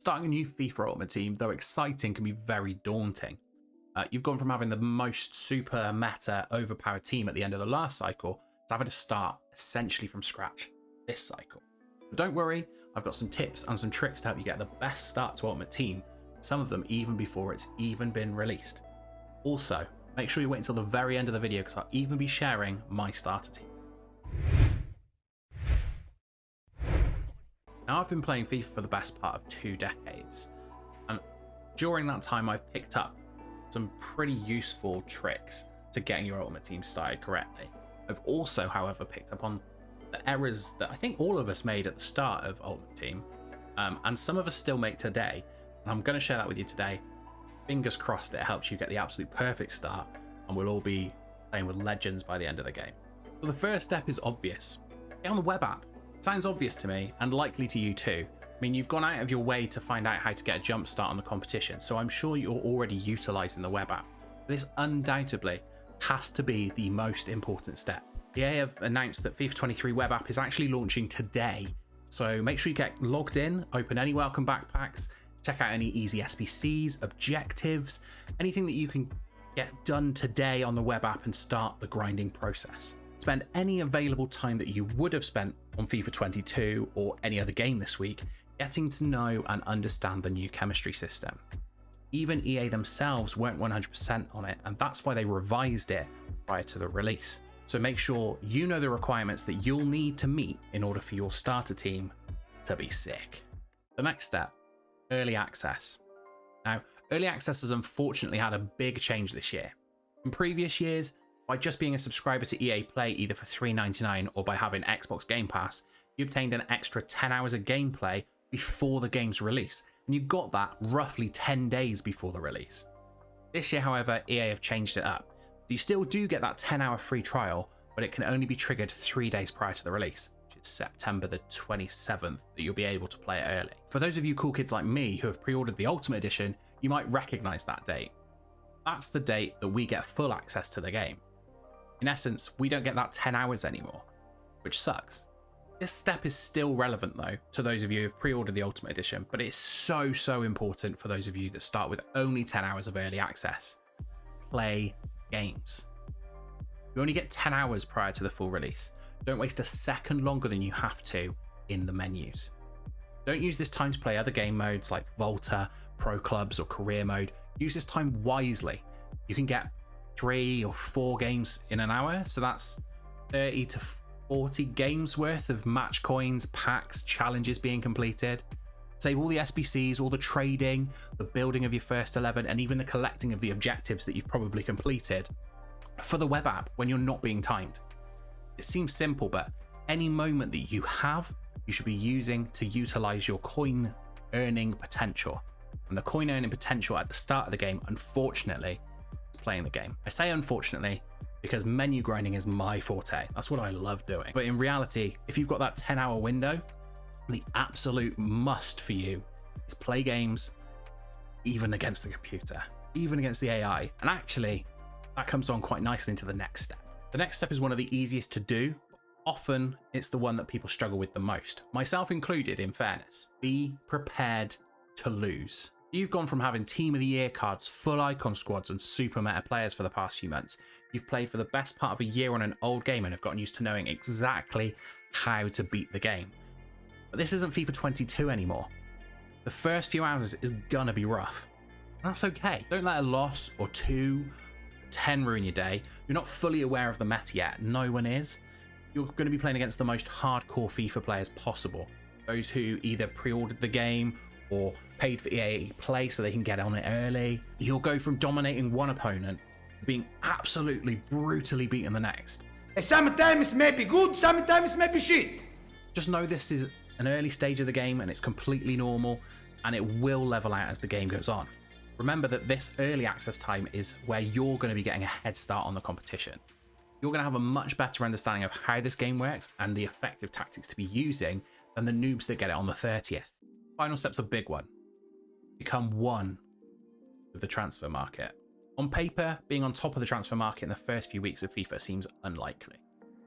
Starting a new FIFA Ultimate Team, though exciting, can be very daunting. You've gone from having the most super meta overpowered team at the end of the last cycle to having to start essentially from scratch this cycle. But don't worry, I've got some tips and some tricks to help you get the best start to Ultimate Team, some of them even before it's even been released. Also, make sure you wait until the very end of the video because I'll even be sharing my starter team. Now, I've been playing FIFA for the best part of 2 decades, and during that time I've picked up some pretty useful tricks to getting your Ultimate Team started correctly. I've also, however, picked up on the errors that I think all of us made at the start of Ultimate Team, and some of us still make today, and I'm going to share that with you today. Fingers crossed it helps you get the absolute perfect start, and we'll all be playing with legends by the end of the game. So the first step is obvious. Get on the web app. It sounds obvious to me, and likely to you too. I mean, you've gone out of your way to find out how to get a jump start on the competition, so I'm sure you're already utilising the web app. This undoubtedly has to be the most important step. EA have announced that FIFA 23 web app is actually launching today, so make sure you get logged in, open any welcome backpacks, check out any easy SBCs, objectives, anything that you can get done today on the web app and start the grinding process. Spend any available time that you would have spent on FIFA 22 or any other game this week getting to know and understand the new chemistry system. Even EA themselves weren't 100% on it, and that's why they revised it prior to the release. So make sure you know the requirements that you'll need to meet in order for your starter team to be sick. The next step, early access. Now, early access has unfortunately had a big change this year. In previous years, by just being a subscriber to EA Play either for $3.99 or by having Xbox Game Pass, you obtained an extra 10 hours of gameplay before the game's release, and you got that roughly 10 days before the release. This year, however, EA have changed it up. You still do get that 10-hour free trial, but it can only be triggered 3 days prior to the release, which is September the 27th, that you'll be able to play it early. For those of you cool kids like me who have pre-ordered the Ultimate Edition, you might recognize that date. That's the date that we get full access to the game. In essence, we don't get that 10 hours anymore, which sucks. This step is still relevant though to those of you who've pre-ordered the Ultimate Edition, but it's so important for those of you that start with only 10 hours of early access. Play games. You only get 10 hours prior to the full release. Don't waste a second longer than you have to in the menus. Don't use this time to play other game modes like Volta, Pro Clubs or Career Mode. Use this time wisely. You can get 3 or 4 games in an hour, so that's 30 to 40 games worth of match coins, packs, challenges being completed. Save all the SBCs, all the trading, the building of your first 11, and even the collecting of the objectives that you've probably completed for the web app when you're not being timed. It seems simple, but any moment that you have, you should be using to utilize your coin earning potential. And the coin earning potential at the start of the game, unfortunately, is playing the game. I say unfortunately because menu grinding is my forte. That's what I love doing. But in reality, if you've got that 10-hour window, the absolute must for you is play games, even against the computer, even against the AI. And actually, that comes on quite nicely into the next step. The next step is one of the easiest to do. Often, it's the one that people struggle with the most, myself included, in fairness. Be prepared to lose. You've gone from having Team of the Year cards, full icon squads, and super meta players for the past few months. You've played for the best part of a year on an old game and have gotten used to knowing exactly how to beat the game. But this isn't FIFA 22 anymore. The first few hours is gonna be rough. That's okay. Don't let a loss or 2, 10 ruin your day. You're not fully aware of the meta yet. No one is. You're going to be playing against the most hardcore FIFA players possible. Those who either pre-ordered the game or paid for EA Play so they can get on it early. You'll go from dominating one opponent to being absolutely brutally beaten the next. Sometimes may be good, sometimes may be shit. Just know this is an early stage of the game and it's completely normal, and it will level out as the game goes on. Remember that this early access time is where you're going to be getting a head start on the competition. You're going to have a much better understanding of how this game works and the effective tactics to be using than the noobs that get it on the 30th. Final step's a big one. Become one with the transfer market. On paper, being on top of the transfer market in the first few weeks of FIFA seems unlikely.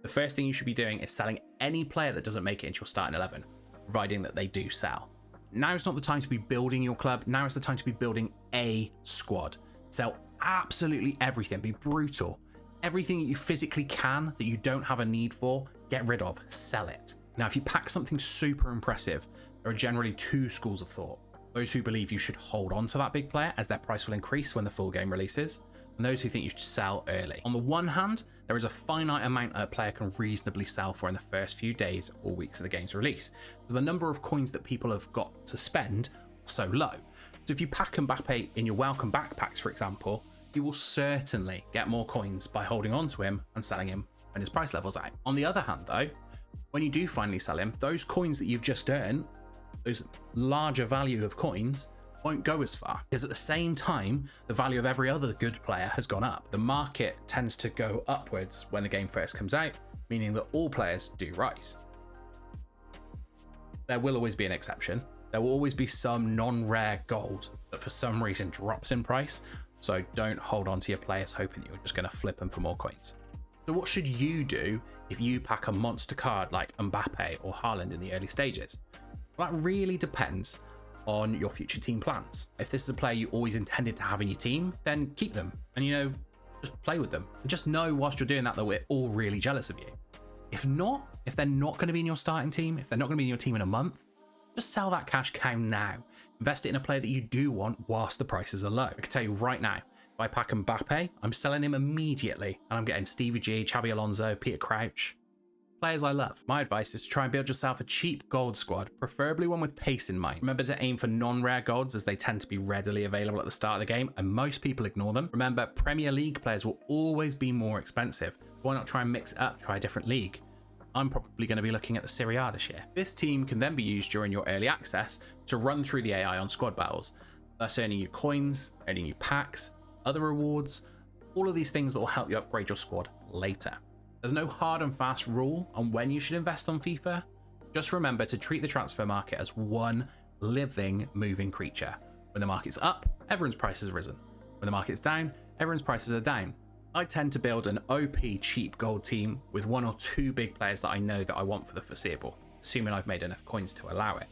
The first thing you should be doing is selling any player that doesn't make it into your starting 11, providing that they do sell. Now's not the time to be building your club. Now is the time to be building a squad. Sell absolutely everything. Be brutal. Everything that you physically can that you don't have a need for, get rid of. Sell it. Now, if you pack something super impressive, there are generally two schools of thought. Those who believe you should hold on to that big player as their price will increase when the full game releases, and those who think you should sell early. On the one hand, there is a finite amount a player can reasonably sell for in the first few days or weeks of the game's release, because the number of coins that people have got to spend are so low. So if you pack Mbappe in your welcome backpacks, for example, you will certainly get more coins by holding on to him and selling him when his price level's out. On the other hand though, when you do finally sell him, those coins that you've just earned, those larger value of coins, won't go as far, because at the same time the value of every other good player has gone up. The market tends to go upwards when the game first comes out, meaning that all players do rise. There will always be an exception. There will always be some non-rare gold that for some reason drops in price, so don't hold on to your players hoping that you're just going to flip them for more coins. So what should you do if you pack a monster card like Mbappe or Haaland in the early stages? Well, that really depends on your future team plans. If this is a player you always intended to have in your team, then keep them and, just play with them. And just know whilst you're doing that we're all really jealous of you. If not, if they're not going to be in your starting team, if they're not going to be in your team in a month, just sell that cash cow now. Invest it in a player that you do want whilst the prices are low. I can tell you right now, if I pack Mbappe, I'm selling him immediately and I'm getting Stevie G, Xabi Alonso, Peter Crouch. Players I love. My advice is to try and build yourself a cheap gold squad, preferably one with pace in mind. Remember to aim for non-rare golds as they tend to be readily available at the start of the game and most people ignore them. Remember, Premier League players will always be more expensive. Why not try and mix it up, try a different league? I'm probably going to be looking at the Serie A this year. This team can then be used during your early access to run through the AI on squad battles, thus earning you coins, earning you packs, other rewards, all of these things that will help you upgrade your squad later. There's no hard and fast rule on when you should invest on FIFA. Just remember to treat the transfer market as one living, moving creature. When the market's up, everyone's price has risen. When the market's down, everyone's prices are down. I tend to build an OP cheap gold team with one or two big players that I know that I want for the foreseeable, assuming I've made enough coins to allow it.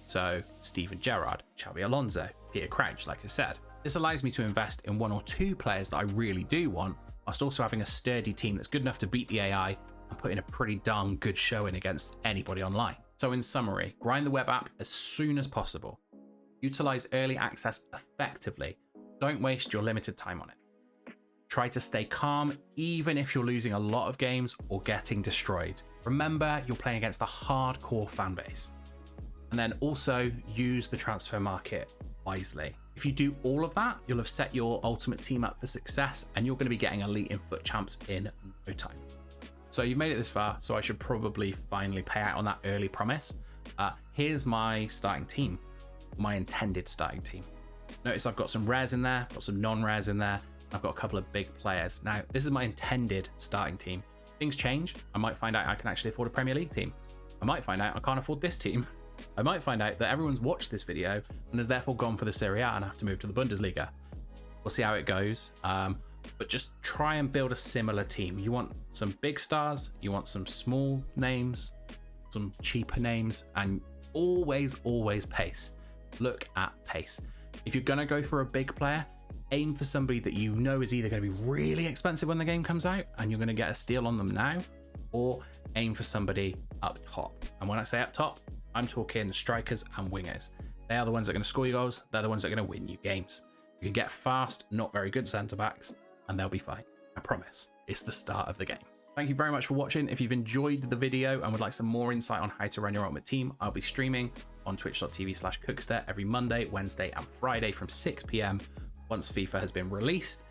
So Steven Gerrard, Xabi Alonso, Peter Crouch, like I said. This allows me to invest in one or two players that I really do want, whilst also having a sturdy team that's good enough to beat the AI and put in a pretty darn good showing against anybody online. So in summary, grind the web app as soon as possible. Utilize early access effectively. Don't waste your limited time on it. Try to stay calm even if you're losing a lot of games or getting destroyed. Remember, you're playing against a hardcore fan base. And then also use the transfer market wisely. If you do all of that, you'll have set your ultimate team up for success and you're going to be getting elite in FUT champs in no time. So you've made it this far, so I should probably finally pay out on that early promise. Here's my starting team, my intended starting team. Notice I've got some rares in there, got some non-rares in there. I've got a couple of big players. Now, this is my intended starting team. Things change. I might find out I can actually afford a Premier League team. I might find out I can't afford this team. I might find out that everyone's watched this video and has therefore gone for the Serie A and have to move to the Bundesliga. We'll see how it goes. But just try and build a similar team. You want some big stars, you want some small names, some cheaper names, and always pace. Look at pace. If you're going to go for a big player, aim for somebody that you know is either going to be really expensive when the game comes out and you're going to get a steal on them now, or aim for somebody up top. And when I say up top, I'm talking strikers and wingers. They are the ones that are going to score you goals. They're the ones that are going to win you games. You can get fast, not very good centre backs, and they'll be fine. I promise. It's the start of the game. Thank you very much for watching. If you've enjoyed the video and would like some more insight on how to run your ultimate team, I'll be streaming on twitch.tv/Cookster every Monday, Wednesday, and Friday from 6 PM once FIFA has been released.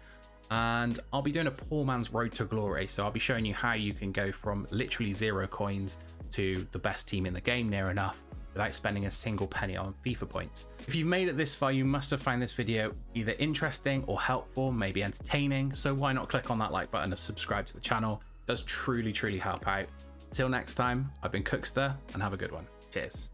And I'll be doing a poor man's road to glory. So I'll be showing you how you can go from literally 0 coins to the best team in the game near enough without spending a single penny on FIFA points. If you've made it this far, you must have found this video either interesting or helpful, maybe entertaining. So why not click on that like button and subscribe to the channel? It does truly help out. Until next time, I've been Cookster and have a good one. Cheers.